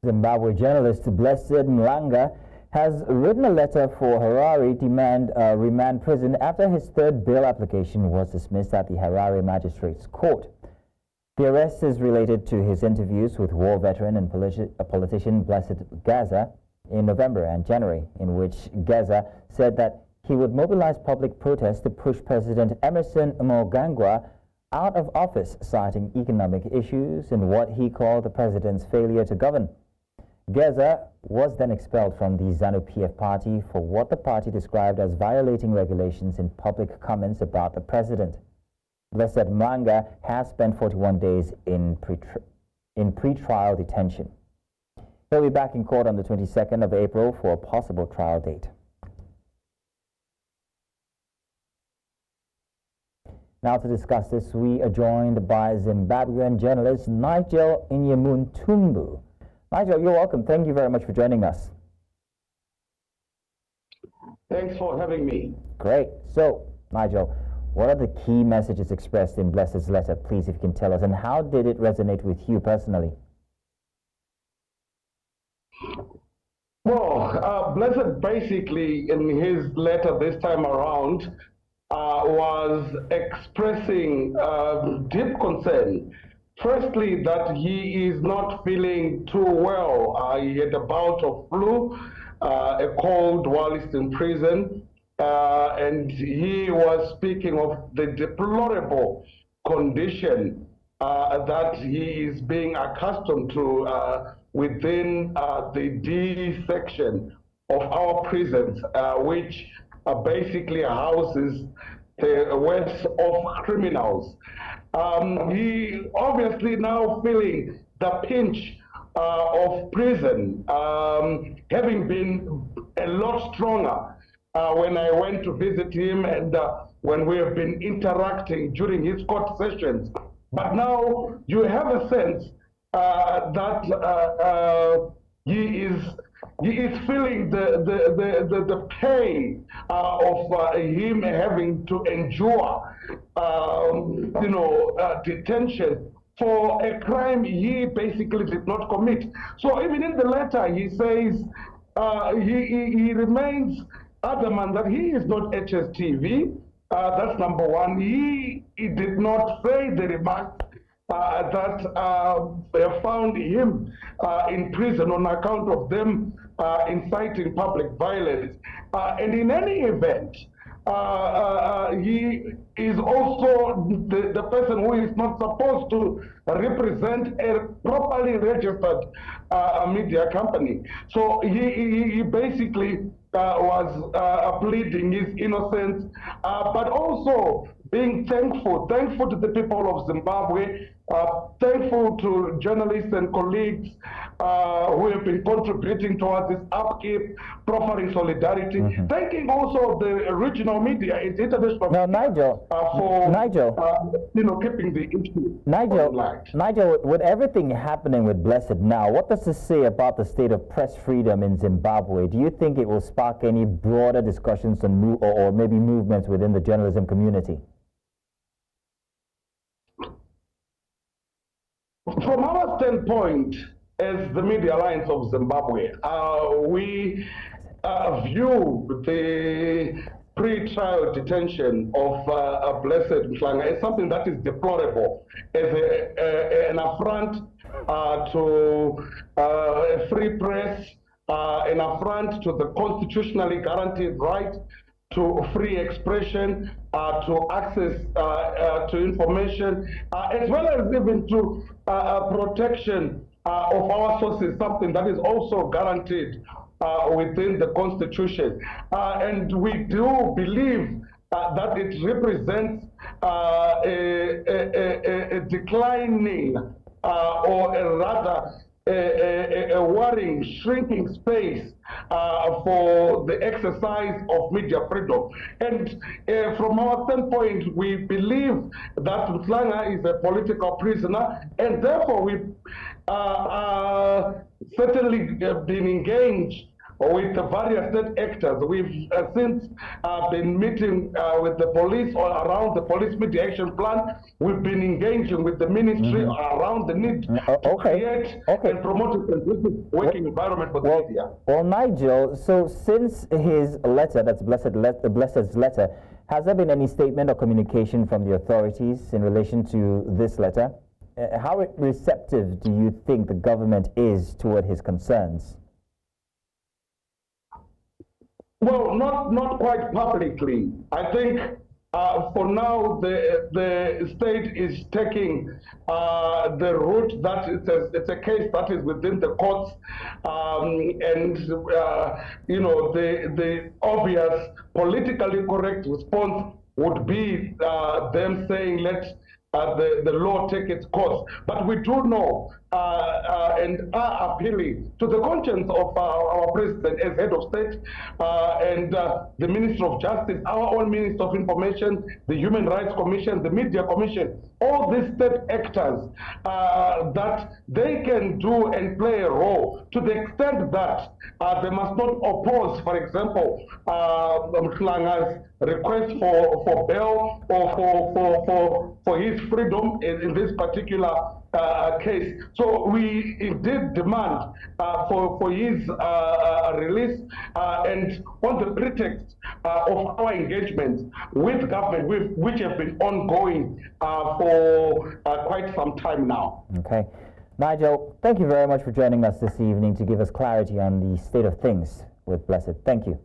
Zimbabwe journalist Blessed Mhlanga has written a letter for Harare Remand Prison after his third bail application was dismissed at the Harare Magistrate's Court. The arrest is related to his interviews with war veteran and politician Blessed Geza in November and January, in which Geza said that he would mobilize public protests to push President Emmerson Mnangagwa out of office, citing economic issues and what he called the president's failure to govern. Geza was then expelled from the ZANU PF party for what the party described as violating regulations in public comments about the president. Blessed Mhlanga has spent 41 days in pretrial detention. He'll be back in court on the 22nd of April for a possible trial date. Now to discuss this, we are joined by Zimbabwean journalist Nigel Nyamutumbu. Nigel, you're welcome. Thank you very much for joining us. Thanks for having me. Great. So, Nigel, what are the key messages expressed in Blessed's letter, please, if you can tell us, and how did it resonate with you personally? Well, Blessed basically, in his letter this time around, was expressing deep concern. Firstly, that he is not feeling too well. He had a bout of flu, a cold while he's in prison, and he was speaking of the deplorable condition that he is being accustomed to within the D section of our prisons, which basically houses the worst of criminals. He obviously now feeling the pinch of prison, having been a lot stronger when I went to visit him and when we have been interacting during his court sessions. But now you have a sense that he is feeling the pain of him having to endure, detention for a crime he basically did not commit. So even in the letter, he says he remains adamant that he is not HSTV. That's number one. He did not say the remarks that found him in prison on account of them inciting public violence. And in any event, he is also the person who is not supposed to represent a properly registered media company. So he basically was pleading his innocence, but also being thankful to the people of Zimbabwe, thankful to journalists and colleagues who have been contributing towards this upkeep, proffering solidarity. Thanking also the regional media and international media Nigel, for keeping the issue Nigel, with everything happening with Blessed now, what does this say about the state of press freedom in Zimbabwe? Do you think it will spark any broader discussions on or maybe movements within the journalism community? From our standpoint, as the Media Alliance of Zimbabwe, we view the pre-trial detention of Blessed Mhlanga as something that is deplorable, as an affront to a free press, an affront to the constitutionally guaranteed right to free expression, to access to information, as well as even to protection of our sources, something that is also guaranteed within the Constitution. And we do believe that it represents a declining or a rather a worrying, shrinking space for the exercise of media freedom. And from our standpoint, we believe that Mhlanga is a political prisoner, and therefore we certainly been engaged with the various state actors. We've since been meeting with the police or around the police mediation plan. We've been engaging with the ministry around the need to create and promote a conducive working environment for the media. Well, Nigel, so since his letter, that's Blessed's letter, has there been any statement or communication from the authorities in relation to this letter? How receptive do you think the government is toward his concerns? Well, not quite publicly. I think for now the state is taking the route that it's a case that is within the courts, and you know, the obvious politically correct response would be them saying let the law take its course. But we do know and are appealing to the conscience of our president as head of state and the Minister of Justice, our own Minister of Information, the Human Rights Commission, the Media Commission, all these state actors, that they can do and play a role to the extent that they must not oppose, for example, Mhlanga's request for bail or for his freedom in this particular case. So we indeed demand for his release, and on the pretext of our engagement with government, which have been ongoing for quite some time now. Okay. Nigel, thank you very much for joining us this evening to give us clarity on the state of things with Blessed. Thank you.